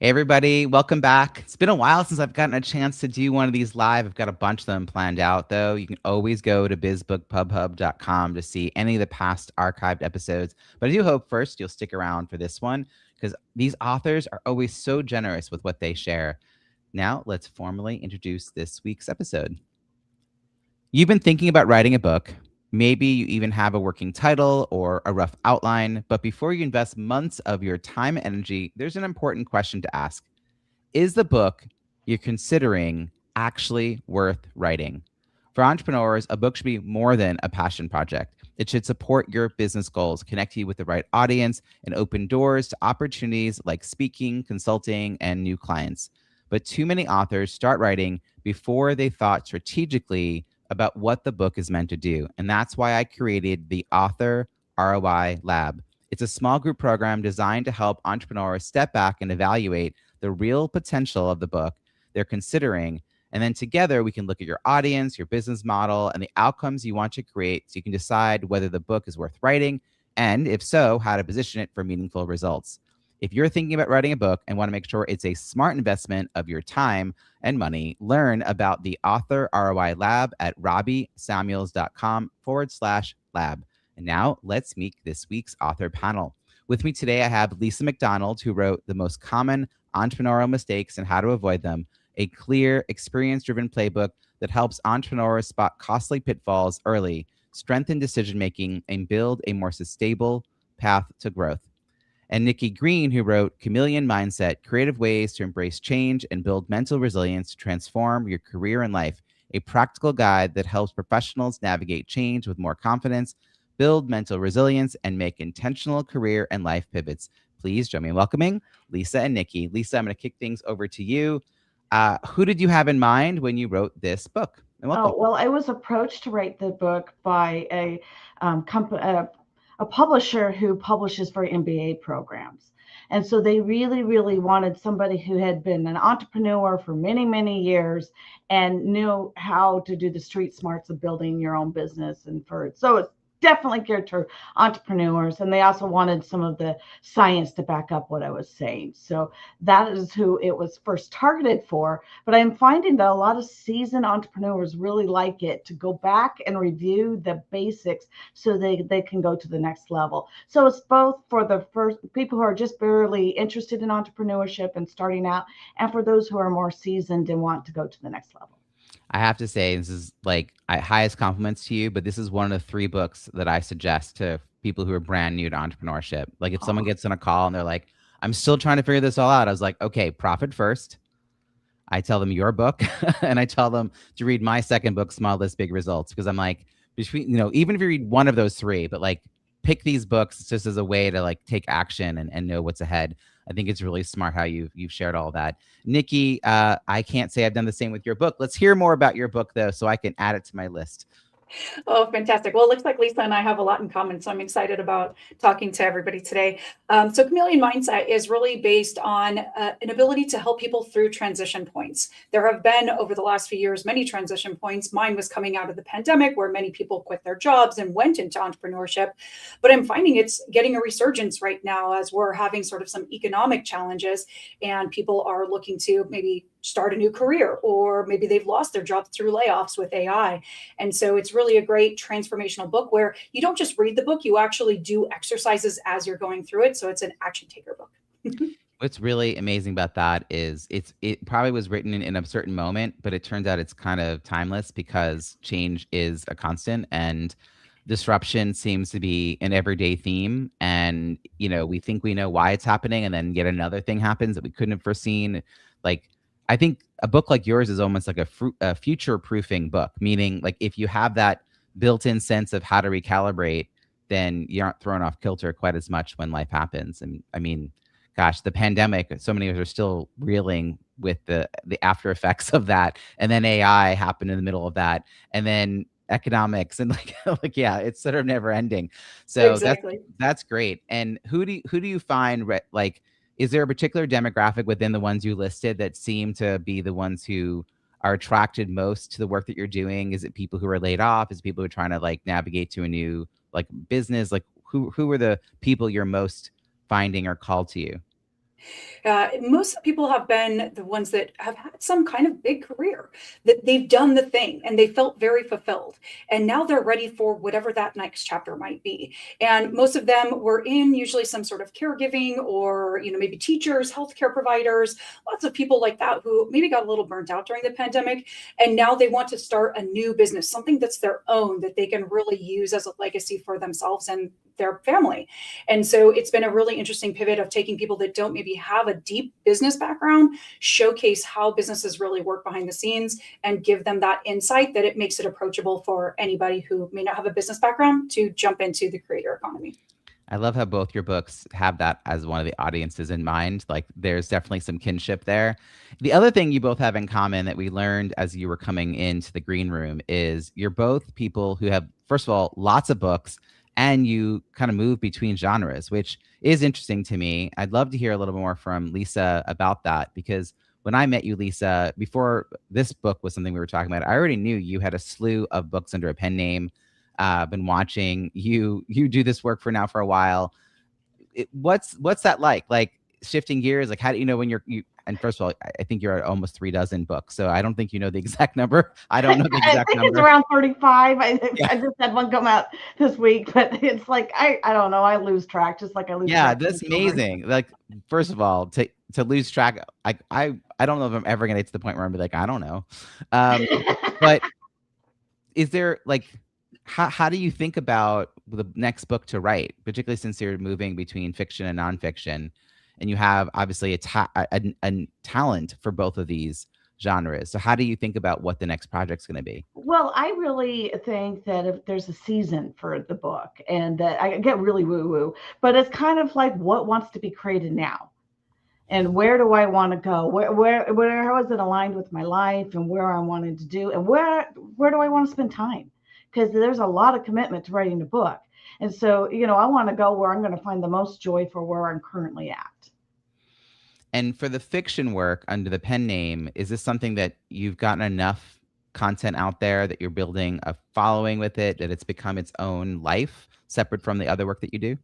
Hey, everybody, welcome back. It's been a while since I've gotten a chance to do one of these live. I've got a bunch of them planned out, though. You can always go to bizbookpubhub.com to see any of the past archived episodes. But I do hope first you'll stick around for this one because these authors are always so generous with what they share. Now, let's formally introduce this week's episode. You've been thinking about writing a book. Maybe you even have a working title or a rough outline, but before you invest months of your time and energy, there's an important question to ask. Is the book you're considering actually worth writing? For entrepreneurs, a book should be more than a passion project. It should support your business goals, connect you with the right audience, and open doors to opportunities like speaking, consulting, and new clients. But too many authors start writing before they thought strategically about what the book is meant to do. And that's why I created the Author ROI Lab. It's a small group program designed to help entrepreneurs step back and evaluate the real potential of the book they're considering. And then together we can look at your audience, your business model, and the outcomes you want to create so you can decide whether the book is worth writing, and if so, how to position it for meaningful results. If you're thinking about writing a book and want to make sure it's a smart investment of your time and money, learn about the Author ROI Lab at robbiesamuels.com/lab. And now let's meet this week's author panel. With me today, I have Lisa McDonald, who wrote The Most Common Entrepreneurial Mistakes and How to Avoid Them, a clear, experience-driven playbook that helps entrepreneurs spot costly pitfalls early, strengthen decision-making, and build a more sustainable path to growth. And Nikki Green, who wrote Chameleon Mindset, Creative Ways to Embrace Change and Build Mental Resilience to Transform Your Career and Life, a practical guide that helps professionals navigate change with more confidence, build mental resilience, and make intentional career and life pivots. Please join me in welcoming Lisa and Nikki. Lisa, I'm going to kick things over to you. Who did you have in mind when you wrote this book? And welcome. Oh, well, I was approached to write the book by a publisher who publishes for MBA programs. And so they really, really wanted somebody who had been an entrepreneur for many, many years and knew how to do the street smarts of building your own business. So it's definitely geared to entrepreneurs. And they also wanted some of the science to back up what I was saying. So that is who it was first targeted for. But I'm finding that a lot of seasoned entrepreneurs really like it to go back and review the basics so they can go to the next level. So it's both for the first people who are just barely interested in entrepreneurship and starting out, and for those who are more seasoned and want to go to the next level. I have to say, this is like highest compliments to you, but this is one of the 3 books that I suggest to people who are brand new to entrepreneurship. Like if someone gets on a call and they're like, I'm still trying to figure this all out. I was like, okay, profit first. I tell them your book and I tell them to read my second book, Small List, Big Results. Because I'm like, even if you read one of those 3, but like pick these books just as a way to like take action and know what's ahead. I think it's really smart how you've shared all that. Nikki, I can't say I've done the same with your book. Let's hear more about your book though, so I can add it to my list. Oh, fantastic. Well, it looks like Lisa and I have a lot in common, so I'm excited about talking to everybody today. So Chameleon Mindset is really based on an ability to help people through transition points. There have been, over the last few years, many transition points. Mine was coming out of the pandemic, where many people quit their jobs and went into entrepreneurship. But I'm finding it's getting a resurgence right now as we're having sort of some economic challenges, and people are looking to maybe start a new career, or maybe they've lost their job through layoffs with AI. And so it's really a great transformational book where you don't just read the book, you actually do exercises as you're going through it. So it's an action taker book. What's really amazing about that is it probably was written in a certain moment, but it turns out it's kind of timeless because change is a constant and disruption seems to be an everyday theme. And, we think we know why it's happening, and then yet another thing happens that we couldn't have foreseen. Like, I think a book like yours is almost like a future-proofing book, meaning like if you have that built-in sense of how to recalibrate, then you aren't thrown off kilter quite as much when life happens. And I mean, gosh, the pandemic, so many of us are still reeling with the after effects of that. And then AI happened in the middle of that. And then economics and like yeah, it's sort of never ending. So Exactly. that's great. And who do you find like, is there a particular demographic within the ones you listed that seem to be the ones who are attracted most to the work that you're doing? Is it people who are laid off? Is it people who are trying to like navigate to a new like business? Like who are the people you're most finding are called to you? Most people have been the ones that have had some kind of big career, that they've done the thing and they felt very fulfilled. And now they're ready for whatever that next chapter might be. And most of them were in usually some sort of caregiving or, maybe teachers, healthcare providers, lots of people like that who maybe got a little burnt out during the pandemic. And now they want to start a new business, something that's their own that they can really use as a legacy for themselves and their family. And so it's been a really interesting pivot of taking people that don't maybe have a deep business background, showcase how businesses really work behind the scenes, and give them that insight that it makes it approachable for anybody who may not have a business background to jump into the creator economy. I love how both your books have that as one of the audiences in mind. Like there's definitely some kinship there. The other thing you both have in common that we learned as you were coming into the green room is you're both people who have, first of all, lots of books, and you kind of move between genres, which is interesting to me. I'd love to hear a little more from Lisa about that, because when I met you, Lisa, before this book was something we were talking about, I already knew you had a slew of books under a pen name. Been watching you do this work for a while. What's that like shifting gears? Like, how do you know when and first of all, I think you're at almost 36 books, so I don't think you know the exact number. I don't know the exact I think number. it's around 35. Yeah. I just had one come out this week, but it's like I don't know. I lose track, just like I lose Yeah, track. that's amazing. Like, first of all, to lose track, I don't know if I'm ever gonna get to the point where I'm like, I don't know. But is there like, how do you think about the next book to write, particularly since you're moving between fiction and nonfiction, and you have obviously a talent for both of these genres? So how do you think about what the next project's going to be? Well, I really think that if there's a season for the book, and that I get really woo woo, but it's kind of like what wants to be created now. And where do I want to go? How is it aligned with my life and where I wanted to do, and where do I want to spend time? Because there's a lot of commitment to writing a book. And so, I want to go where I'm going to find the most joy for where I'm currently at. And for the fiction work under the pen name, is this something that you've gotten enough content out there that you're building a following with it, that it's become its own life separate from the other work that you do?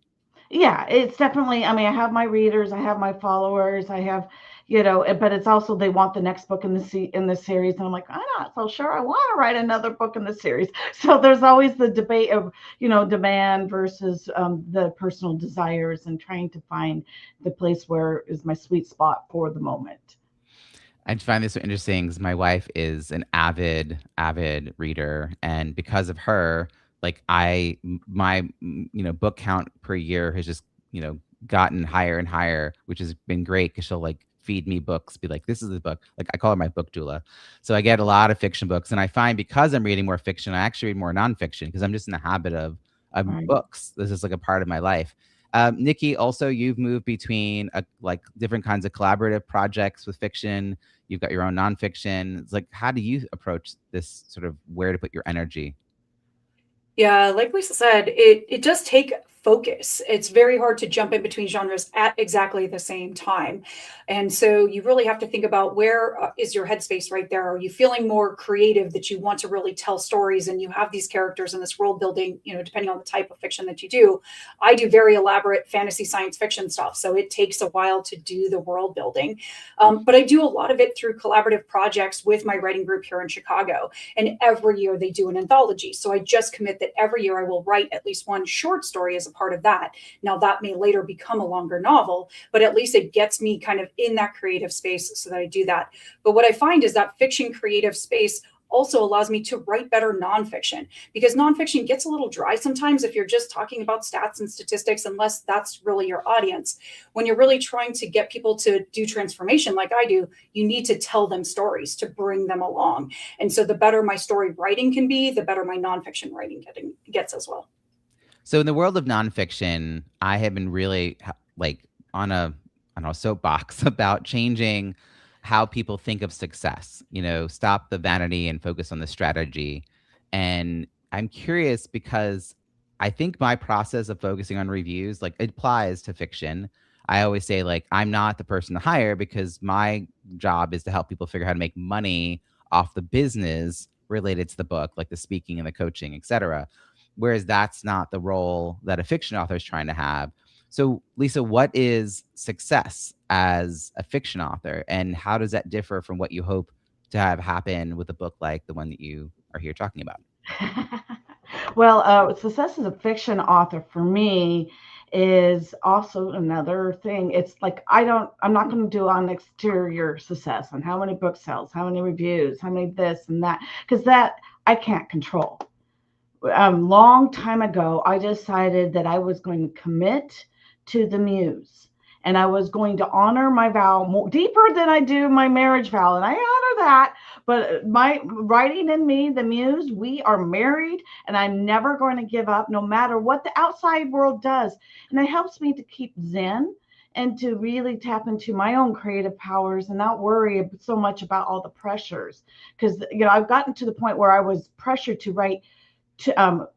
Yeah, it's definitely, I mean, I have my readers, I have my followers, I have, but it's also they want the next book in the series, and I'm like, I'm not so sure I want to write another book in the series. So there's always the debate of, demand versus the personal desires, and trying to find the place where is my sweet spot for the moment. I find this so interesting because my wife is an avid reader, and because of her, like my book count per year has just gotten higher and higher, which has been great because she'll like feed me books, be like, this is the book. Like I call her my book doula. So I get a lot of fiction books, and I find because I'm reading more fiction, I actually read more nonfiction because I'm just in the habit of Right. books. This is like a part of my life. Nikki, also you've moved between like different kinds of collaborative projects with fiction. You've got your own nonfiction. It's like, how do you approach this sort of where to put your energy? Yeah, like Lisa said, it does take focus. It's very hard to jump in between genres at exactly the same time. And so you really have to think about where is your headspace right there? Are you feeling more creative, that you want to really tell stories and you have these characters in this world building, depending on the type of fiction that you do. I do very elaborate fantasy science fiction stuff, so it takes a while to do the world building. But I do a lot of it through collaborative projects with my writing group here in Chicago. And every year they do an anthology. So I just commit that every year I will write at least one short story as a part of that. Now that may later become a longer novel, but at least it gets me kind of in that creative space so that I do that. But what I find is that fiction creative space also allows me to write better nonfiction, because nonfiction gets a little dry sometimes if you're just talking about stats and statistics, unless that's really your audience. When you're really trying to get people to do transformation like I do, you need to tell them stories to bring them along. And so the better my story writing can be, the better my nonfiction writing gets as well. So in the world of nonfiction, I have been really like on a soapbox about changing how people think of success. Stop the vanity and focus on the strategy. And I'm curious because I think my process of focusing on reviews, like, it applies to fiction. I always say, like, I'm not the person to hire because my job is to help people figure out how to make money off the business related to the book, like the speaking and the coaching, etc. Whereas that's not the role that a fiction author is trying to have. So, Lisa, what is success as a fiction author, and how does that differ from what you hope to have happen with a book like the one that you are here talking about? Well, success as a fiction author for me is also another thing. It's like I'm not going to do on exterior success on how many book sales, how many reviews, how many this and that, because that I can't control. Long time ago, I decided that I was going to commit to the muse, and I was going to honor my vow more deeper than I do my marriage vow. And I honor that. But my writing and me, the muse, we are married, and I'm never going to give up no matter what the outside world does. And it helps me to keep zen and to really tap into my own creative powers and not worry so much about all the pressures. Because, I've gotten to the point where I was pressured to write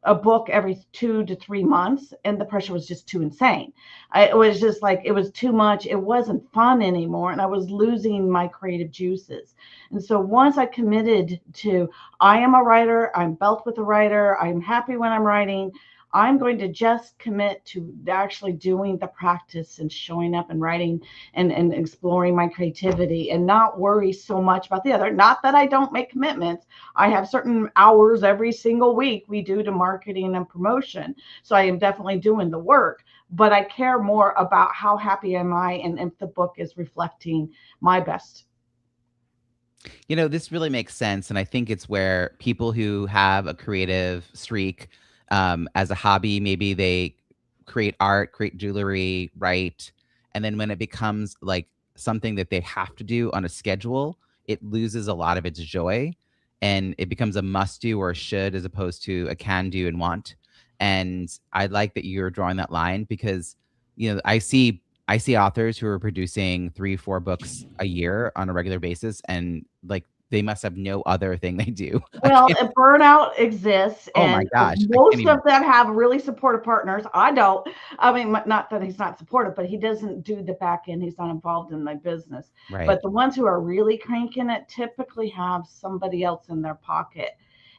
a book every 2 to 3 months, and the pressure was just too insane. It was just like, it was too much. It wasn't fun anymore, and I was losing my creative juices. And so once I committed to, I am a writer, I'm built with a writer, I'm happy when I'm writing, I'm going to just commit to actually doing the practice and showing up and writing and exploring my creativity and not worry so much about the other. Not that I don't make commitments. I have certain hours every single week we do to marketing and promotion. So I am definitely doing the work, but I care more about how happy am I and if the book is reflecting my best. This really makes sense. And I think it's where people who have a creative streak as a hobby, maybe they create art, create jewelry, write. And then when it becomes like something that they have to do on a schedule, it loses a lot of its joy and it becomes a must do or a should as opposed to a can do and want. And I like that you're drawing that line because, I see authors who are producing 3, 4 books a year on a regular basis, and like they must have no other thing they do. I Well, can't. burnout exists, Oh my and gosh, I can't most even. of them have really supportive partners. I don't. I mean, not that he's not supportive, but he doesn't do the back end. He's not involved in my business. Right. But the ones who are really cranking it typically have somebody else in their pocket,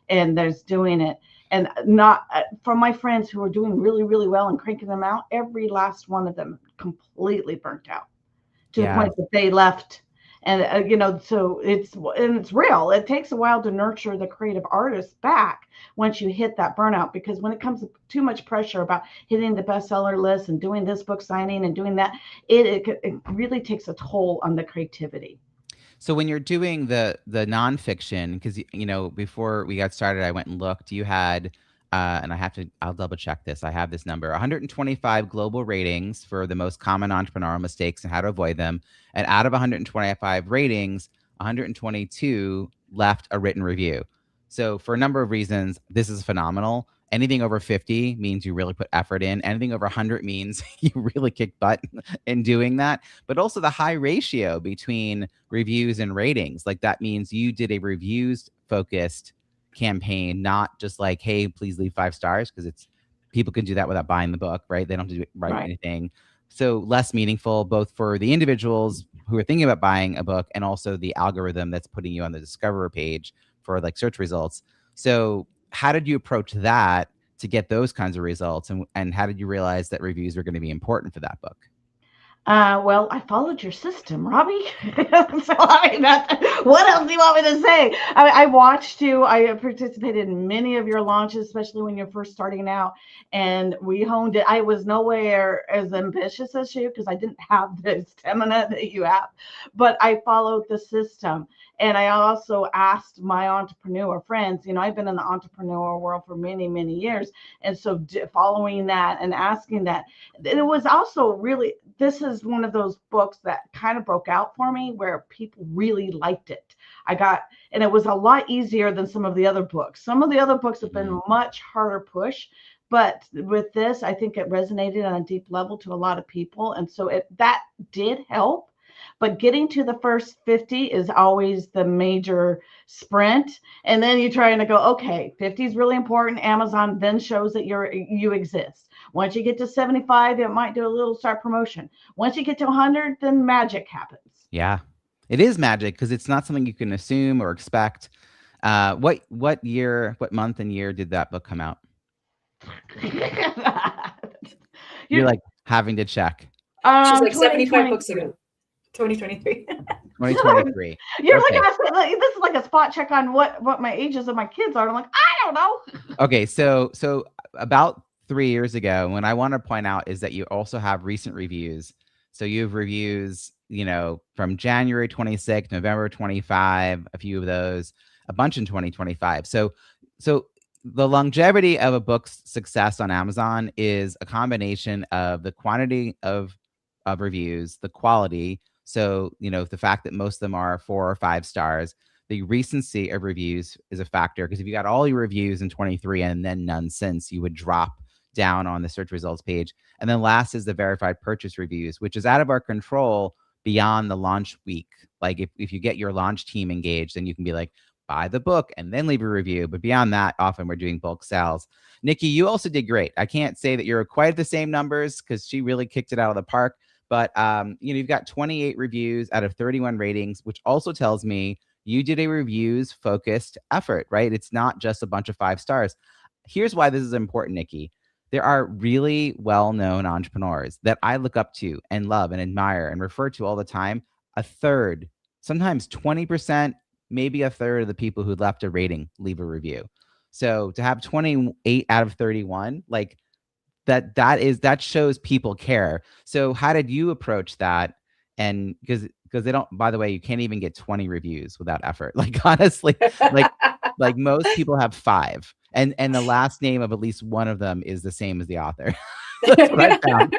and there's doing it. And not from my friends who are doing really, really well and cranking them out, every last one of them completely burnt out to the Yeah. point that they left. And so it's real. It takes a while to nurture the creative artist back once you hit that burnout, because when it comes to too much pressure about hitting the bestseller list and doing this book signing and doing that, it really takes a toll on the creativity. So when you're doing the nonfiction, because before we got started, I went and looked. You had, and I'll double check this. I have this number: 125 global ratings for the most common entrepreneurial mistakes and how to avoid them. And out of 125 ratings, 122 left a written review. So for a number of reasons, this is phenomenal. Anything over 50 means you really put effort in. Anything over 100 means you really kick butt in doing that. But also the high ratio between reviews and ratings. Like that means you did a reviews focused campaign, not just like, hey, please leave 5 stars, because it's people can do that without buying the book, right? They don't have to write Right. anything. So less meaningful, both for the individuals who are thinking about buying a book and also the algorithm that's putting you on the discover page for like search results. So how did you approach that to get those kinds of results? And how did you realize that reviews were going to be important for that book? Well, I followed your system, Robbie. So I mean, what else do you want me to say? I watched you. I participated in many of your launches, especially when you're first starting out, and we honed it. I was nowhere as ambitious as you because I didn't have the stamina that you have, but I followed the system. And I also asked my entrepreneur friends. I've been in the entrepreneur world for many, many years, and so following that and asking that, it was also really, this is one of those books that kind of broke out for me where people really liked it. And it was a lot easier than some of the other books. Some of the other books have been much harder push, but with this, I think it resonated on a deep level to a lot of people. And so that did help. But getting to the first 50 is always the major sprint. And then you're trying to go, okay, 50 is really important. Amazon then shows that you exist. Once you get to 75, it might do a little start promotion. Once you get to 100, then magic happens. Yeah, it is magic because it's not something you can assume or expect. What year, what month and year did that book come out? You're You're like Having to check. She's like 75 books 2023. ago. 2023. 2023. You're Okay. like, this is like a spot check on what my ages of my kids are. I'm like, I don't know. Okay, so about 3 years ago, what I want to point out is that you also have recent reviews. So you have reviews, from January 26, November 25, a few of those, a bunch in 2025. So the longevity of a book's success on Amazon is a combination of the quantity of reviews, the quality. So, the fact that most of them are 4 or 5 stars, the recency of reviews is a factor, because if you got all your reviews in 23 and then none since, you would drop down on the search results page. And then last is the verified purchase reviews, which is out of our control beyond the launch week. Like if you get your launch team engaged, then you can be like, buy the book and then leave a review. But beyond that, often we're doing bulk sales. Nikki, you also did great. I can't say that you're quite the same numbers, because she really kicked it out of the park. But you've got 28 reviews out of 31 ratings, which also tells me you did a reviews focused effort, right? It's not just a bunch of 5 stars. Here's why this is important, Nikki. There are really well-known entrepreneurs that I look up to and love and admire and refer to all the time. A third, sometimes 20%, maybe a third of the people who left a rating leave a review. So to have 28 out of 31, like that shows people care. So how did you approach that? And because they don't, by the way, you can't even get 20 reviews without effort. Like honestly, like most people have 5, and the last name of at least one of them is the same as the author. That's what I found.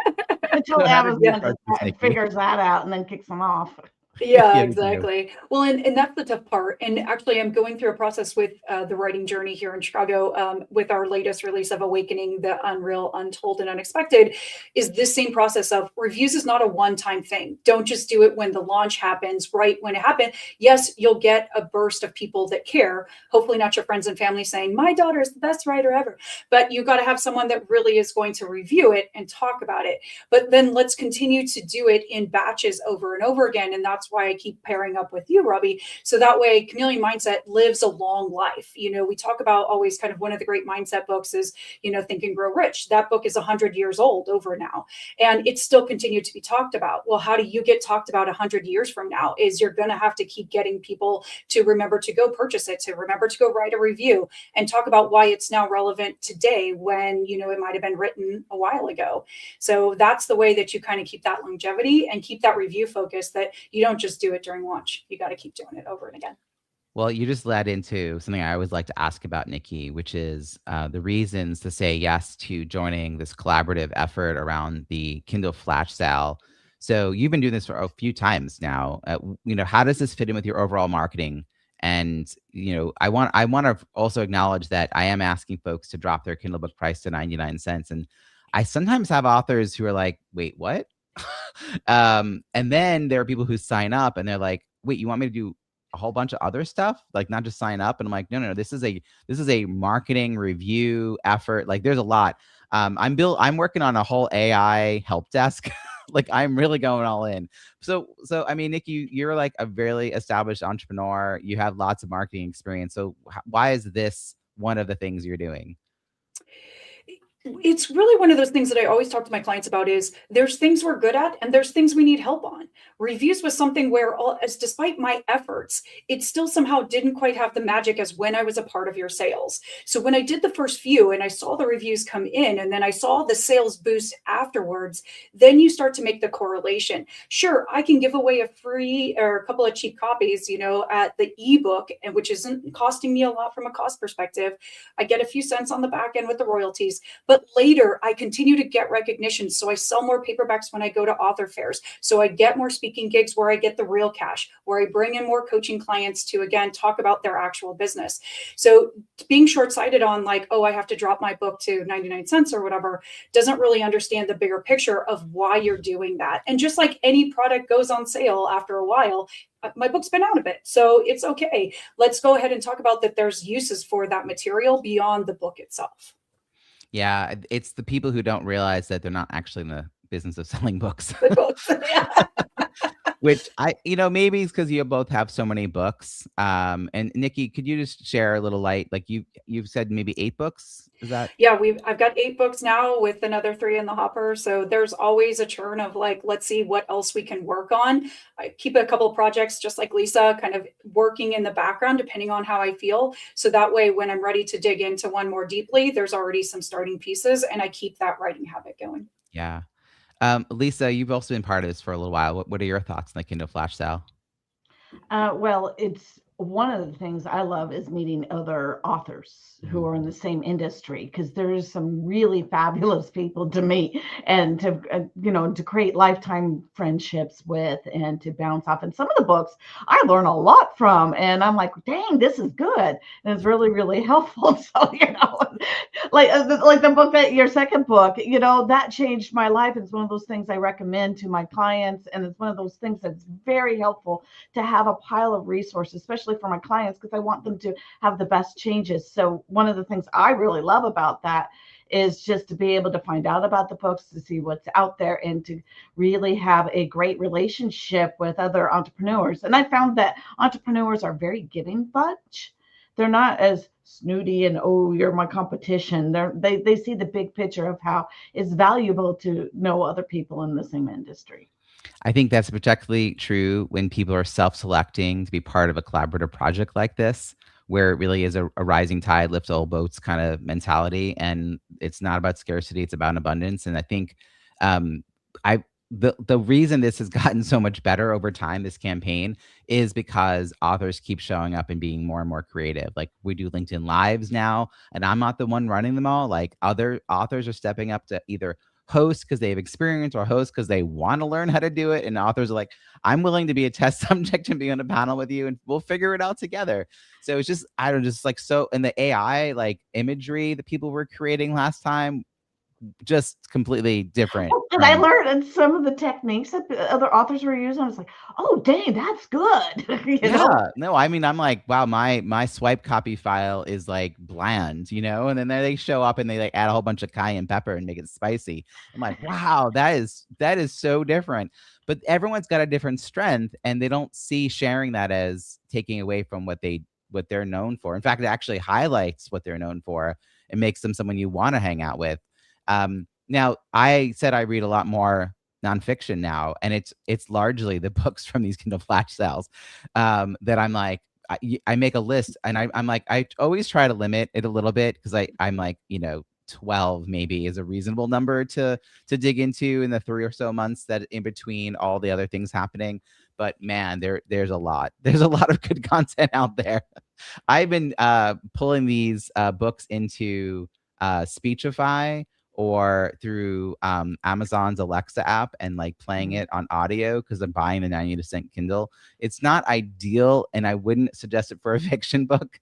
Until So how did you Amazon approach this, Nikki? figures that out and then kicks them off. Yeah, Yeah, exactly. Well, and that's the tough part. And actually, I'm going through a process with the writing journey here in Chicago with our latest release of Awakening, the Unreal, Untold, and Unexpected, is this same process of reviews is not a one-time thing. Don't just do it when the launch happens, right when it happened. Yes, you'll get a burst of people that care. Hopefully not your friends and family saying, my daughter is the best writer ever. But you got to have someone that really is going to review it and talk about it. But then let's continue to do it in batches over and over again. And that's why I keep pairing up with you, Robbie. So that way Chameleon Mindset lives a long life. We talk about always kind of one of the great mindset books is, Think and Grow Rich. That book is 100 years old over now, and it's still continued to be talked about. Well, how do you get talked about 100 years from now? Is you're going to have to keep getting people to remember to go purchase it, to remember to go write a review and talk about why it's now relevant today when, it might've been written a while ago. So that's the way that you kind of keep that longevity and keep that review focus, that you don't just do it during launch. You got to keep doing it over and again. Well, you just led into something I always like to ask about, Nikki, which is the reasons to say yes to joining this collaborative effort around the Kindle Flash sale. So you've been doing this for a few times now. How does this fit in with your overall marketing? And I want to also acknowledge that I am asking folks to drop their Kindle book price to 99 cents, and I sometimes have authors who are like, "Wait, what?" And then there are people who sign up and they're like, "Wait, you want me to do a whole bunch of other stuff, like not just sign up?" And I'm like, no, this is a marketing review effort. Like there's a lot. I'm working on a whole AI help desk. Like I'm really going all in. So I mean, Nikki, you're like a very established entrepreneur. You have lots of marketing experience. So why is this one of the things you're doing? It's really one of those things that I always talk to my clients about is there's things we're good at and there's things we need help on. Reviews was something where despite my efforts, it still somehow didn't quite have the magic as when I was a part of your sales. So when I did the first few and I saw the reviews come in and then I saw the sales boost afterwards, then you start to make the correlation. Sure, I can give away a free or a couple of cheap copies, at the ebook, and which isn't costing me a lot from a cost perspective. I get a few cents on the back end with the royalties. But later, I continue to get recognition. So I sell more paperbacks when I go to author fairs. So I get more speaking gigs where I get the real cash, where I bring in more coaching clients to, again, talk about their actual business. So being short-sighted on like, oh, I have to drop my book to 99 cents or whatever, doesn't really understand the bigger picture of why you're doing that. And just like any product goes on sale after a while, my book's been out a bit, so it's okay. Let's go ahead and talk about that there's uses for that material beyond the book itself. Yeah, it's the people who don't realize that they're not actually in the business of selling books. The books, yeah. Which maybe it's because you both have so many books. And Nikki, could you just share a little light? Like you've said maybe 8 books. Is that? Yeah, I've got 8 books now with another 3 in the hopper. So there's always a churn of like, let's see what else we can work on. I keep a couple of projects just like Lisa, kind of working in the background depending on how I feel. So that way, when I'm ready to dig into one more deeply, there's already some starting pieces, and I keep that writing habit going. Yeah. Lisa, you've also been part of this for a little while. What are your thoughts on the Kindle Flash sale? Well, it's one of the things I love is meeting other authors who are in the same industry, because there's some really fabulous people to meet and to to create lifetime friendships with and to bounce off. And some of the books I learn a lot from, and I'm like, dang, this is good, and it's really really helpful. So like the book that your second book, that changed my life. It's one of those things I recommend to my clients, and it's one of those things that's very helpful to have a pile of resources, especially for my clients, because I want them to have the best changes. So one of the things I really love about that is just to be able to find out about the books, to see what's out there, and to really have a great relationship with other entrepreneurs. And I found that entrepreneurs are very giving bunch. They're not as snooty and, oh, you're my competition. They see the big picture of how it's valuable to know other people in the same industry. I think that's particularly true when people are self-selecting to be part of a collaborative project like this, where it really is a rising tide lifts all boats kind of mentality, and it's not about scarcity; it's about abundance. And I think I the reason this has gotten so much better over time, this campaign, is because authors keep showing up and being more and more creative. Like we do LinkedIn Lives now, and I'm not the one running them all. Like other authors are stepping up to either host because they have experience or host because they want to learn how to do it. And authors are like, I'm willing to be a test subject and be on a panel with you and we'll figure it out together. So it's just, I don't know, just like, so, and the AI like imagery that people were creating last time, just completely different. And I learned some of the techniques that the other authors were using. I was like, oh, dang, that's good. Yeah, no, I mean, I'm like, wow, my swipe copy file is like bland, and then they show up and they like add a whole bunch of cayenne pepper and make it spicy. I'm like, wow, that is so different. But everyone's got a different strength, and they don't see sharing that as taking away from what they're known for. In fact, it actually highlights what they're known for and makes them someone you want to hang out with. Now, I said I read a lot more nonfiction now, and it's largely the books from these Kindle Flash sales that I'm like, I make a list, and I'm like, I always try to limit it a little bit because I'm like, 12 maybe is a reasonable number to dig into in the 3 or so months that in between all the other things happening. But man, there's a lot. There's a lot of good content out there. I've been pulling these books into Speechify or through Amazon's Alexa app and like playing it on audio because I'm buying the 90% Kindle. It's not ideal, and I wouldn't suggest it for a fiction book,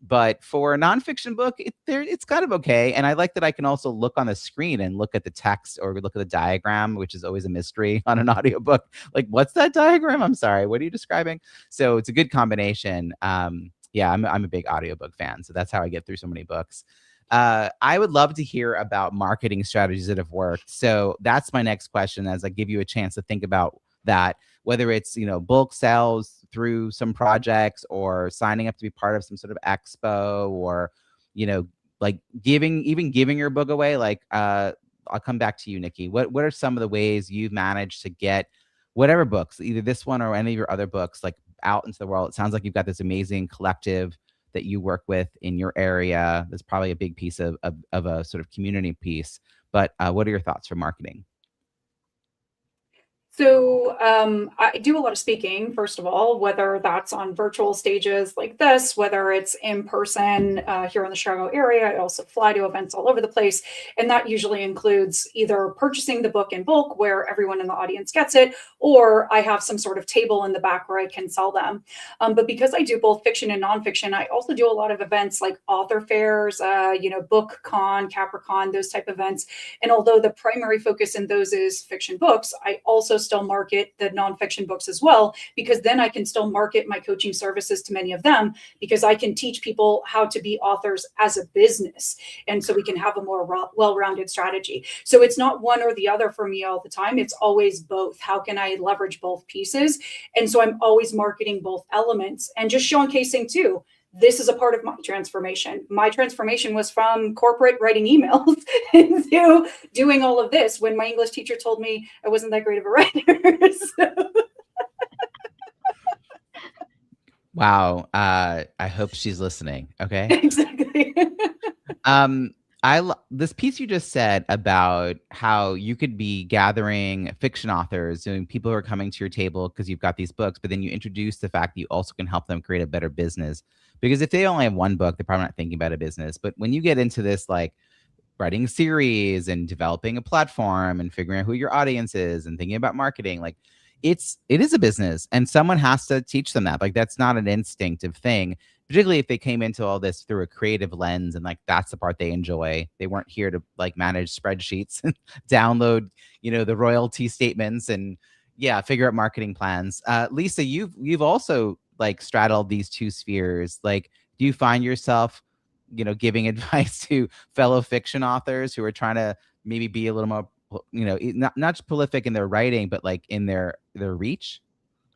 but for a nonfiction book, it's kind of okay. And I like that I can also look on the screen and look at the text or look at the diagram, which is always a mystery on an audiobook. Like, what's that diagram? I'm sorry, what are you describing? So it's a good combination. Yeah, I'm a big audiobook fan, so that's how I get through so many books. I would love to hear about marketing strategies that have worked. So that's my next question as I give you a chance to think about that, whether it's, bulk sales through some projects or signing up to be part of some sort of expo or, like giving your book away. Like, I'll come back to you, Nikki. What are some of the ways you've managed to get whatever books, either this one or any of your other books, like out into the world? It sounds like you've got this amazing collective that you work with in your area. That's probably a big piece of a sort of community piece. But what are your thoughts for marketing? So I do a lot of speaking, first of all, whether that's on virtual stages like this, whether it's in person here in the Chicago area. I also fly to events all over the place. And that usually includes either purchasing the book in bulk where everyone in the audience gets it, or I have some sort of table in the back where I can sell them. But because I do both fiction and nonfiction, I also do a lot of events like author fairs, Book Con, Capricorn, those type of events. And although the primary focus in those is fiction books, I also still market the nonfiction books as well, because then I can still market my coaching services to many of them, because I can teach people how to be authors as a business. And so we can have a more well-rounded strategy. So it's not one or the other for me all the time. It's always both. How can I leverage both pieces? And so I'm always marketing both elements and just showcasing too. This is a part of my transformation. My transformation was from corporate writing emails into doing all of this when my English teacher told me I wasn't that great of a writer. So. Wow. I hope she's listening. Okay. Exactly. This piece you just said about how you could be gathering fiction authors and people who are coming to your table because you've got these books, but then you introduce the fact that you also can help them create a better business. Because if they only have one book, they're probably not thinking about a business. But when you get into this, like writing a series and developing a platform and figuring out who your audience is and thinking about marketing, like it is a business, and someone has to teach them that. Like that's not an instinctive thing, particularly if they came into all this through a creative lens and like that's the part they enjoy. They weren't here to like manage spreadsheets and download, the royalty statements and figure out marketing plans. Lisa, you've also like straddled these two spheres. Like, do you find yourself, giving advice to fellow fiction authors who are trying to maybe be a little more, not just prolific in their writing, but like in their reach?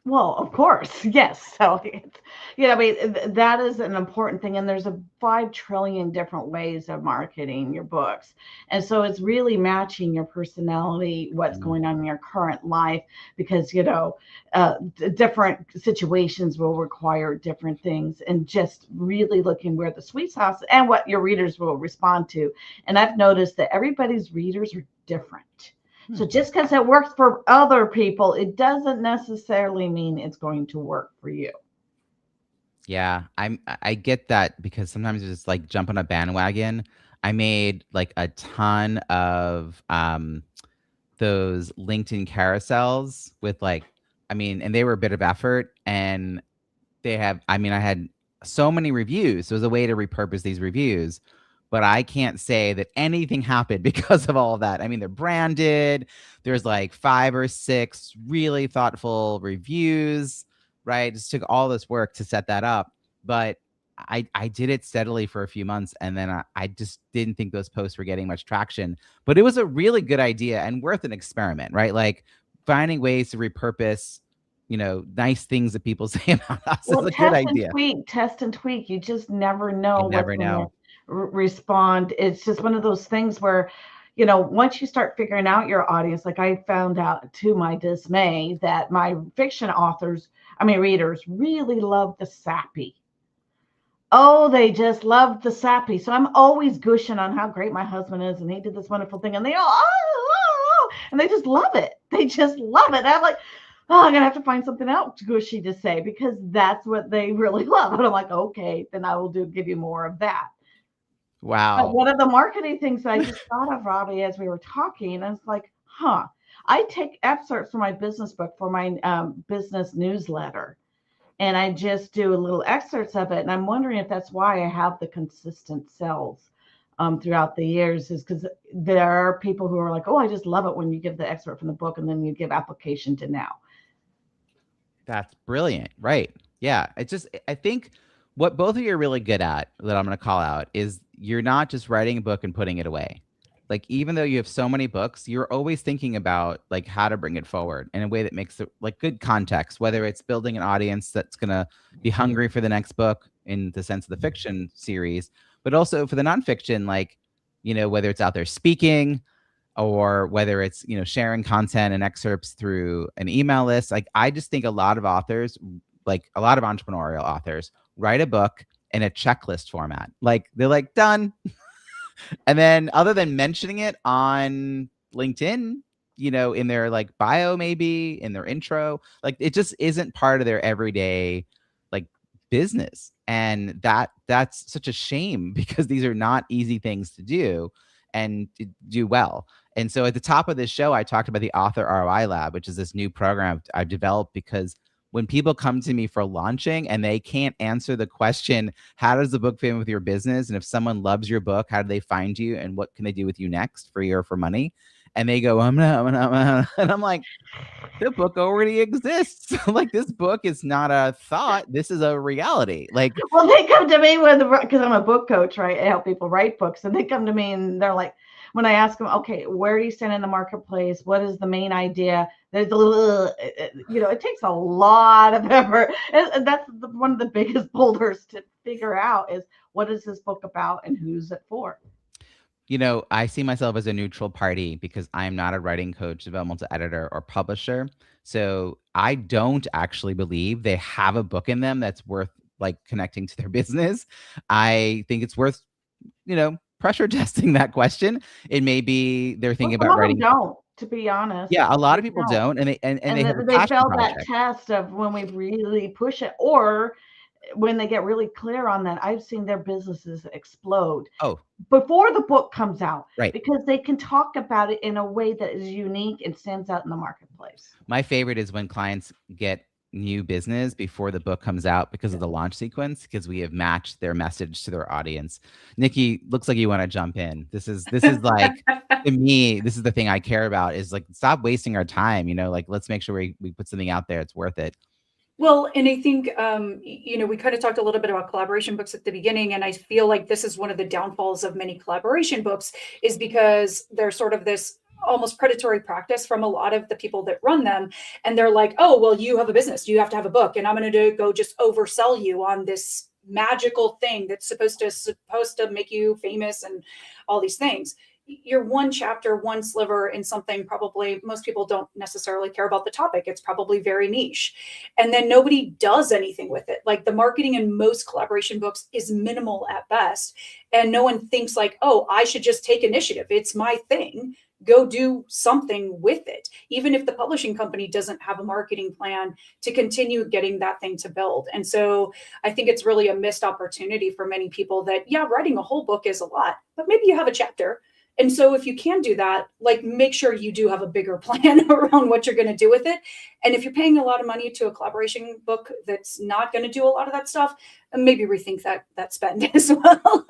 Well, of course, yes. So it's, I mean, that is an important thing. And there's a 5 trillion different ways of marketing your books. And so it's really matching your personality, what's going on in your current life, because, different situations will require different things, and just really looking where the sweet spot is and what your readers will respond to. And I've noticed that everybody's readers are different. So just because it works for other people, it doesn't necessarily mean it's going to work for you. Yeah, I get that, because sometimes it's like jump on a bandwagon. I made like a ton of those LinkedIn carousels with and they were a bit of effort, and I had so many reviews. So it was a way to repurpose these reviews. But I can't say that anything happened because of all of that. I mean, they're branded. There's like 5 or 6 really thoughtful reviews, right? It just took all this work to set that up. But I did it steadily for a few months, and then I just didn't think those posts were getting much traction. But it was a really good idea and worth an experiment, right? Like finding ways to repurpose, nice things that people say about us is a good idea. Test and tweak. You just never know You never know. Respond. It's just one of those things where, once you start figuring out your audience, like I found out to my dismay that my fiction readers really love the sappy. Oh, they just love the sappy. So I'm always gushing on how great my husband is, and he did this wonderful thing, and they all, and they just love it. They just love it. And I'm like, oh, I'm gonna have to find something else gushy to say, because that's what they really love. And I'm like, okay, then I will give you more of that. Wow. But one of the marketing things that I just thought of, Robbie, as we were talking, I was like, I take excerpts from my business book for my business newsletter, and I just do a little excerpts of it. And I'm wondering if that's why I have the consistent sales throughout the years, is because there are people who are like, oh, I just love it when you give the excerpt from the book and then you give application to now. That's brilliant. Right. Yeah. I think what both of you are really good at, that I'm going to call out, is you're not just writing a book and putting it away. Like, even though you have so many books, you're always thinking about like how to bring it forward in a way that makes it like good context, whether it's building an audience that's going to be hungry for the next book in the sense of the fiction series, but also for the nonfiction, like, whether it's out there speaking, or whether it's, sharing content and excerpts through an email list. Like, I just think a lot of authors, like a lot of entrepreneurial authors, write a book in a checklist format. Like, they're like, done. And then, other than mentioning it on LinkedIn, in their like bio, maybe in their intro, like it just isn't part of their everyday like business. And that's such a shame, because these are not easy things to do and to do well. And so at the top of this show, I talked about the Author ROI Lab, which is this new program I've developed, because when people come to me for launching and they can't answer the question, how does the book fit in with your business? And if someone loves your book, how do they find you? And what can they do with you next, free or for money? and they go, and I'm like, the book already exists. Like, this book is not a thought. This is a reality. Like, Well, they come to me because I'm a book coach, right? I help people write books, and they come to me and they're like, when I ask them, okay, where do you stand in the marketplace? What is the main idea? There's a little, it takes a lot of effort. And that's one of the biggest boulders to figure out is what is this book about and who's it for? I see myself as a neutral party because I'm not a writing coach, developmental editor, or publisher. So I don't actually believe they have a book in them that's worth like connecting to their business. I think it's worth, pressure testing that question. It may be they're thinking Some about of them writing. don't, to be honest. Yeah, a lot They of people don't. don't, and they And have a they passion failed that project. test of when we really push it, or when they get really clear on that. I've seen their businesses explode Oh, before the book comes out, right. because they can talk about it in a way that is unique and stands out in the marketplace. My favorite is when clients get new business before the book comes out because of the launch sequence, because we have matched their message to their audience. Nikki, looks like you want to jump in. This is like, to me, this is the thing I care about, is like, stop wasting our time. Like, let's make sure we put something out there. It's worth it. Well, and I think, we kind of talked a little bit about collaboration books at the beginning, and I feel like this is one of the downfalls of many collaboration books, is because there's sort of this almost predatory practice from a lot of the people that run them. And they're like, oh, well, you have a business, you have to have a book, and I'm going to go just oversell you on this magical thing that's supposed to make you famous and all these things. You're one chapter, one sliver in something probably most people don't necessarily care about the topic. It's probably very niche. And then nobody does anything with it. Like, the marketing in most collaboration books is minimal at best. And no one thinks like, oh, I should just take initiative. It's my thing. Go do something with it. Even if the publishing company doesn't have a marketing plan to continue getting that thing to build. And so I think it's really a missed opportunity for many people that, yeah, writing a whole book is a lot, but maybe you have a chapter. And so if you can do that, like, make sure you do have a bigger plan around what you're going to do with it. And if you're paying a lot of money to a collaboration book that's not going to do a lot of that stuff, maybe rethink that spend as well.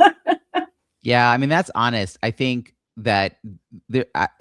Yeah, I mean, that's honest. I think that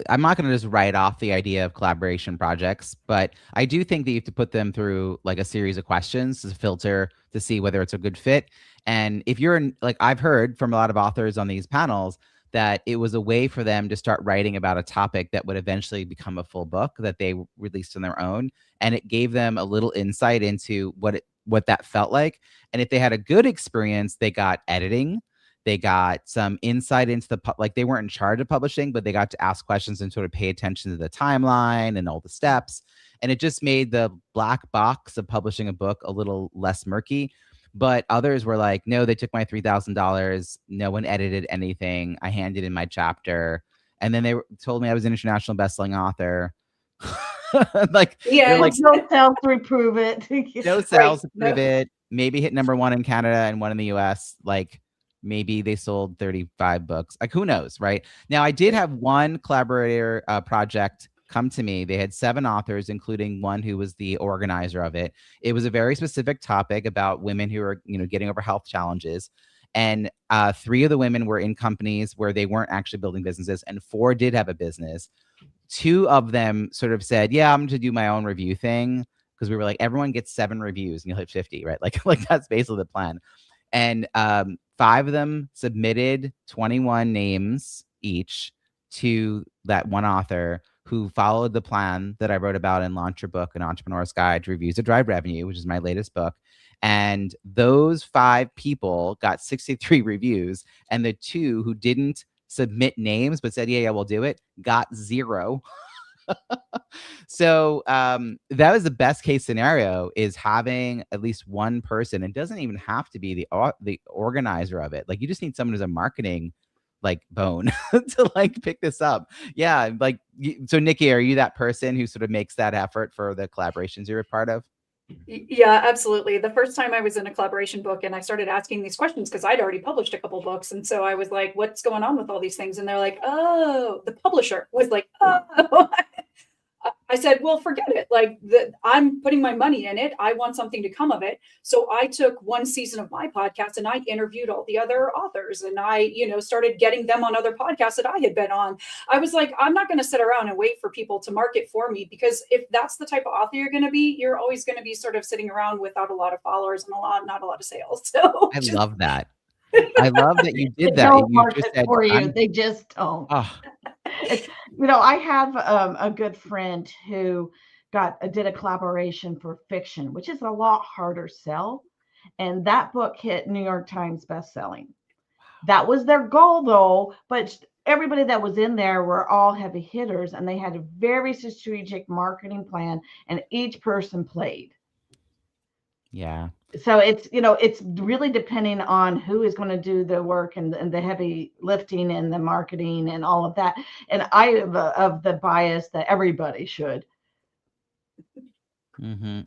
I'm not going to just write off the idea of collaboration projects, but I do think that you have to put them through like a series of questions to filter to see whether it's a good fit. And if like, I've heard from a lot of authors on these panels that it was a way for them to start writing about a topic that would eventually become a full book that they released on their own. And it gave them a little insight into what that felt like. And if they had a good experience, they got editing. They got some insight into like, they weren't in charge of publishing, but they got to ask questions and sort of pay attention to the timeline and all the steps. And it just made the black box of publishing a book a little less murky. But others were like, no, they took my $3,000. No one edited anything. I handed in my chapter. And then they told me I was an international bestselling author. Like, yeah, like, no sales to prove it. No sales to prove it. Maybe hit #1 in Canada and 1 in the US. Like, maybe they sold 35 books. Like, who knows, right? Now, I did have one collaborator project come to me. They had 7 authors, including one who was the organizer of it. It was a very specific topic about women who are, getting over health challenges. And 3 of the women were in companies where they weren't actually building businesses, and 4 did have a business. 2 of them sort of said, yeah, I'm going to do my own review thing, because we were like, everyone gets 7 reviews and you'll hit 50, right? Like that's basically the plan. And 5 of them submitted 21 names each to that one author, who followed the plan that I wrote about in Launch Your Book, An Entrepreneur's Guide to Reviews to Drive Revenue, which is my latest book. And those 5 people got 63 reviews, and the 2 who didn't submit names but said, yeah, we'll do it, got 0. So that was the best case scenario, is having at least one person. It doesn't even have to be the organizer of it. Like, you just need someone who's a marketing like bone to like pick this up. Yeah. Like, so Nikki, are you that person who sort of makes that effort for the collaborations you're a part of? Yeah, absolutely. The first time I was in a collaboration book and I started asking these questions, because I'd already published a couple books. And so I was like, what's going on with all these things? And they're like, oh, the publisher was like, oh, I said, well, forget it. Like I'm putting my money in it. I want something to come of it. So I took one season of my podcast and I interviewed all the other authors, and I, started getting them on other podcasts that I had been on. I was like, I'm not going to sit around and wait for people to market for me, because if that's the type of author you're going to be, you're always going to be sort of sitting around without a lot of followers and not a lot of sales. So I love that. I love that you They did that. don't You just market said, for you. They just don't. oh, It's, I have a good friend who did a collaboration for fiction, which is a lot harder sell. And that book hit New York Times bestselling. That was their goal, though. But everybody that was in there were all heavy hitters, and they had a very strategic marketing plan, and each person played. yeah. So it's really depending on who is going to do the work and the heavy lifting and the marketing and all of that. And I am of the bias that everybody should.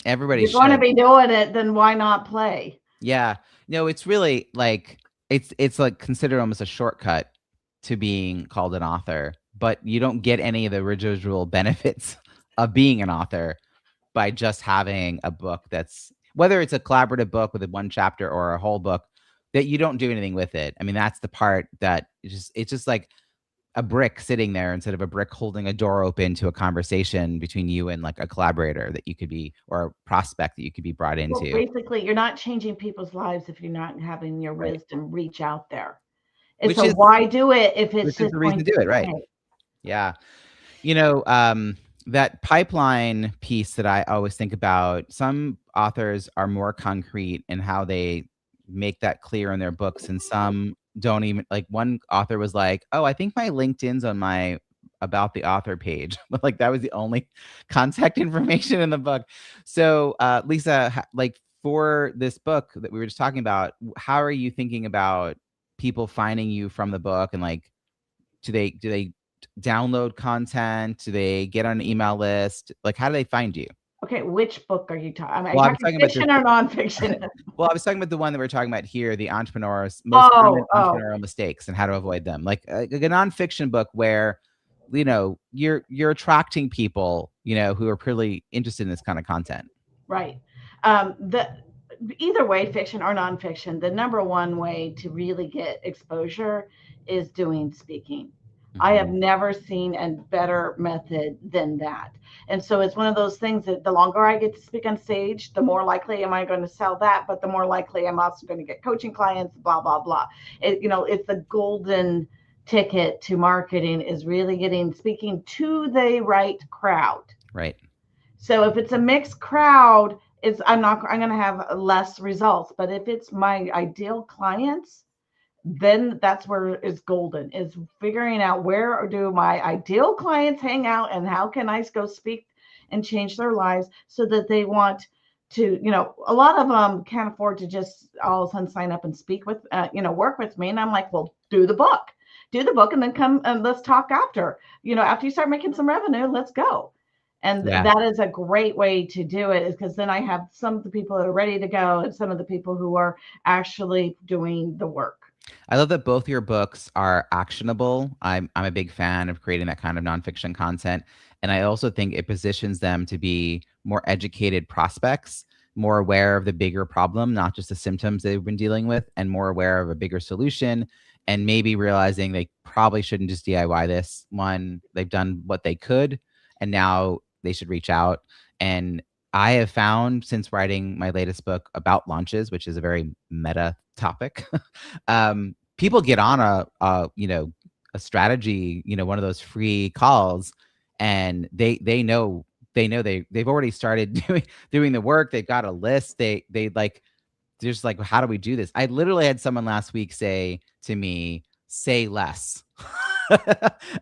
Everybody You're going to should. be doing it, then why not play? Yeah. No, it's really like it's like considered almost a shortcut to being called an author, but you don't get any of the residual benefits of being an author by just having a book that's, whether it's a collaborative book with one chapter or a whole book, that you don't do anything with it. I mean, that's the part that it's just like a brick sitting there instead of a brick holding a door open to a conversation between you and like a collaborator that you could be, or a prospect that you could be brought into. Well, basically, you're not changing people's lives if you're not having your Right. wisdom reach out there. And Which so is- why do it if it's Which is just the reason going to do it, right? stay? Yeah. That pipeline piece that I always think about, some authors are more concrete in how they make that clear in their books, and some don't even. Like one author was like, oh, I think my LinkedIn's on my about the author page. But like that was the only contact information in the book. So Lisa, like for this book that we were just talking about, how are you thinking about people finding you from the book, and like do they download content? Do they get on an email list? Like, how do they find you? Okay, which book are you talking? Well, I was talking about fiction or nonfiction? Well, I was talking about the one that we're talking about here, the entrepreneur's most common entrepreneurial mistakes and how to avoid them. Like a nonfiction book where, you're attracting people, who are pretty interested in this kind of content. Right. Either way, fiction or nonfiction, the number one way to really get exposure is doing speaking. I have never seen a better method than that. And so it's one of those things that the longer I get to speak on stage, the more likely am I going to sell that, but the more likely I'm also going to get coaching clients, blah, blah, blah. It's the golden ticket to marketing is really speaking to the right crowd. Right. So if it's a mixed crowd, I'm going to have less results. But if it's my ideal clients, then that's where it's golden, is figuring out where do my ideal clients hang out and how can I go speak and change their lives so that they want to, a lot of them can't afford to just all of a sudden sign up and speak with, work with me. And I'm like, well, do the book and then come and let's talk after, after you start making some revenue, let's go. And that is a great way to do it, is because then I have some of the people that are ready to go and some of the people who are actually doing the work. I love that both your books are actionable. I'm a big fan of creating that kind of nonfiction content. And I also think it positions them to be more educated prospects, more aware of the bigger problem, not just the symptoms they've been dealing with, and more aware of a bigger solution, and maybe realizing they probably shouldn't just DIY this one. They've done what they could, and now they should reach out. And I have found, since writing my latest book about launches, which is a very meta topic, people get on a strategy, one of those free calls, and they've already started doing the work. They've got a list. They like, just like, how do we do this? I literally had someone last week say to me, say less.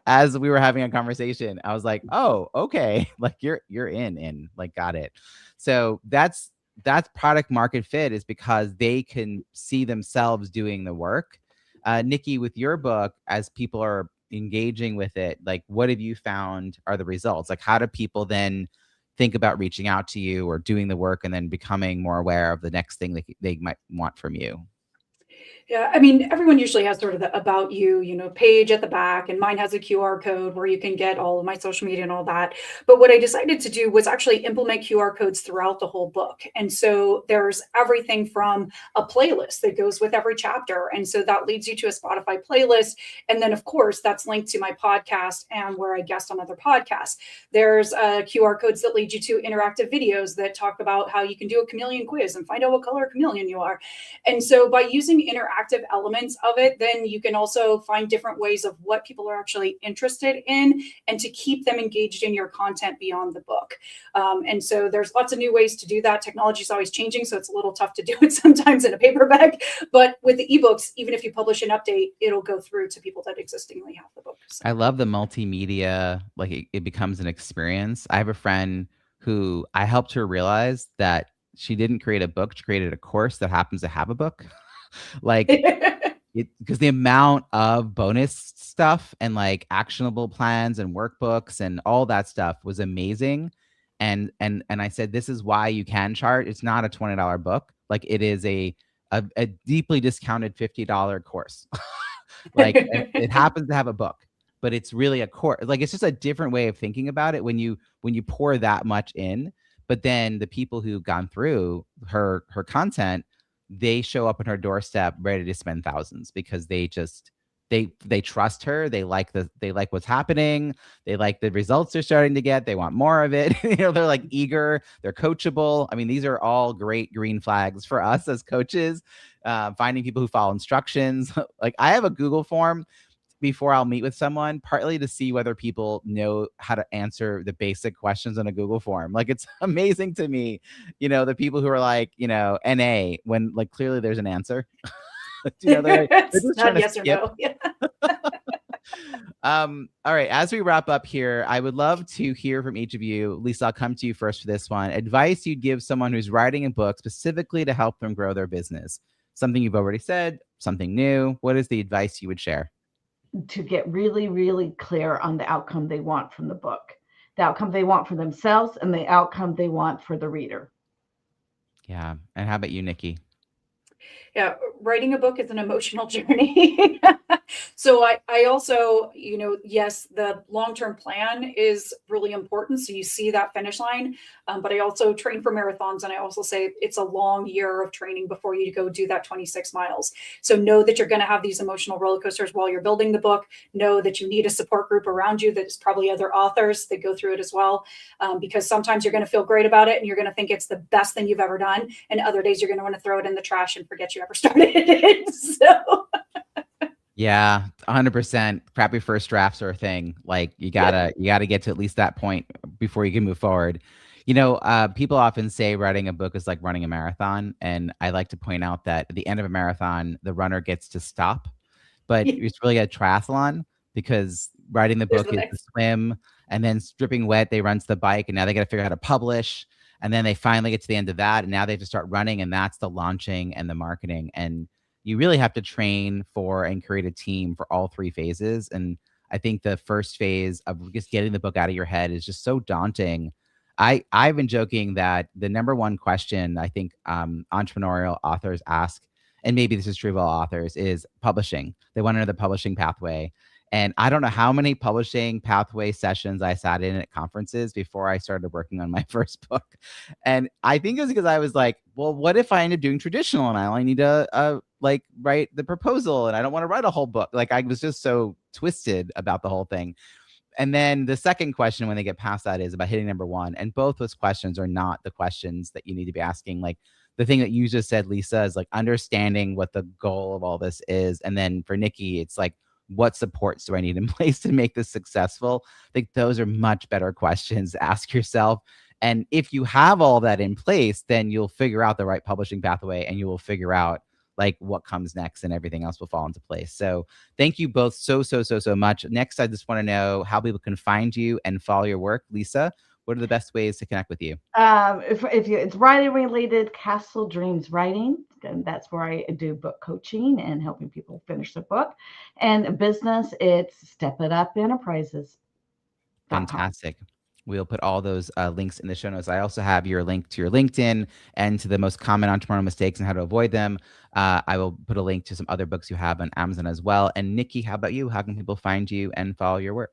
As we were having a conversation, I was like, oh, okay. Like you're in, like, got it. So that's product market fit, is because they can see themselves doing the work. Nikki, with your book, as people are engaging with it, like, what have you found are the results? Like, how do people then think about reaching out to you or doing the work and then becoming more aware of the next thing they might want from you? Yeah, I mean, everyone usually has sort of the about you, page at the back, and mine has a QR code where you can get all of my social media and all that. But what I decided to do was actually implement QR codes throughout the whole book. And so there's everything from a playlist that goes with every chapter. And so that leads you to a Spotify playlist. And then, of course, that's linked to my podcast and where I guest on other podcasts. There's QR codes that lead you to interactive videos that talk about how you can do a chameleon quiz and find out what color chameleon you are. And so by using interactive elements of it, then you can also find different ways of what people are actually interested in and to keep them engaged in your content beyond the book. And so there's lots of new ways to do that. Technology is always changing, so it's a little tough to do it sometimes in a paperback. But with the ebooks, even if you publish an update, it'll go through to people that existingly have the book. So. I love the multimedia, like it becomes an experience. I have a friend who I helped her realize that she didn't create a book, she created a course that happens to have a book. Like because the amount of bonus stuff and like actionable plans and workbooks and all that stuff was amazing. And I said, this is why you can charge. It's not a $20 book. Like it is a deeply discounted $50 course. Like it happens to have a book, but it's really a course. Like it's just a different way of thinking about it when you pour that much in. But then the people who've gone through her content, they show up on her doorstep ready to spend thousands because they just they trust her. They like what's happening. They like the results they're starting to get. They want more of it. They're like eager. They're coachable. I mean, these are all great green flags for us as coaches. Finding people who follow instructions. Like I have a Google form before I'll meet with someone, partly to see whether people know how to answer the basic questions on a Google form. Like it's amazing to me, the people who are like, NA when like clearly there's an answer. They're just trying Not to yes skip. or no. Yeah. All right. As we wrap up here, I would love to hear from each of you. Lisa, I'll come to you first for this one. Advice you'd give someone who's writing a book specifically to help them grow their business. Something you've already said, something new. What is the advice you would share? To get really, really clear on the outcome they want from the book, the outcome they want for themselves and the outcome they want for the reader. Yeah. And how about you, Nikki? Yeah, writing a book is an emotional journey. So I also, yes, the long-term plan is really important. So you see that finish line. But I also train for marathons. And I also say it's a long year of training before you go do that 26 miles. So know that you're going to have these emotional roller coasters while you're building the book. Know that you need a support group around you that is probably other authors that go through it as well. Because sometimes you're going to feel great about it and you're going to think it's the best thing you've ever done. And other days you're going to want to throw it in the trash and forget you ever started it. So yeah, 100%. Crappy first drafts are a thing. Like you gotta get to at least that point before you can move forward. People often say writing a book is like running a marathon, and I like to point out that at the end of a marathon, the runner gets to stop, but it's really a triathlon because writing the book is the swim, and then dripping wet, they run to the bike, and now they got to figure out how to publish, and then they finally get to the end of that, and now they have to start running, and that's the launching and the marketing. And you really have to train for and create a team for all three phases. And I think the first phase of just getting the book out of your head is just so daunting. I've been joking that the number one question I think entrepreneurial authors ask, and maybe this is true of all authors, is publishing. They want to know the publishing pathway. And I don't know how many publishing pathway sessions I sat in at conferences before I started working on my first book. And I think it was because I was like, well, what if I end up doing traditional and I only need to like write the proposal and I don't want to write a whole book? Like I was just so twisted about the whole thing. And then the second question when they get past that is about hitting number one. And both those questions are not the questions that you need to be asking. Like the thing that you just said, Lisa, is like understanding what the goal of all this is. And then for Nikki, it's like, what supports do I need in place to make this successful? I think those are much better questions to ask yourself. And if you have all that in place, then you'll figure out the right publishing pathway and you will figure out like what comes next and everything else will fall into place. So thank you both so much. Next, I just want to know how people can find you and follow your work. Lisa, what are the best ways to connect with you? If it's writing related, Castle Dreams Writing, and that's where I do book coaching and helping people finish their book. And business, it's Step It Up Enterprises. Fantastic. We'll put all those links in the show notes. I also have your link to your LinkedIn and to the most common entrepreneurial mistakes and how to avoid them. I will put a link to some other books you have on Amazon as well. And Nikki, how about you? How can people find you and follow your work?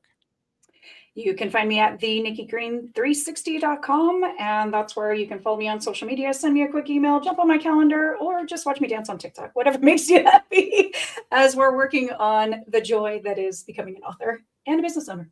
You can find me at thenikkigreen360.com, and that's where you can follow me on social media, send me a quick email, jump on my calendar, or just watch me dance on TikTok, whatever makes you happy, as we're working on the joy that is becoming an author and a business owner.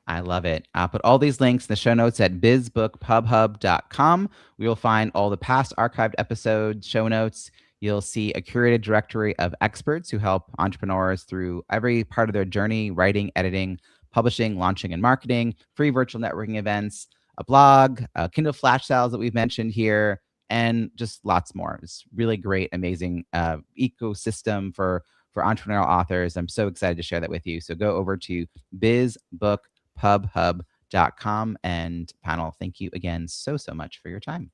I love it. I'll put all these links in the show notes at bizbookpubhub.com. We will find all the past archived episodes, show notes. You'll see a curated directory of experts who help entrepreneurs through every part of their journey: writing, editing, publishing, launching, and marketing, free virtual networking events, a blog, Kindle flash sales that we've mentioned here, and just lots more. It's really great, amazing ecosystem for entrepreneurial authors. I'm so excited to share that with you. So go over to bizbookpubhub.com. And panel, thank you again so much for your time.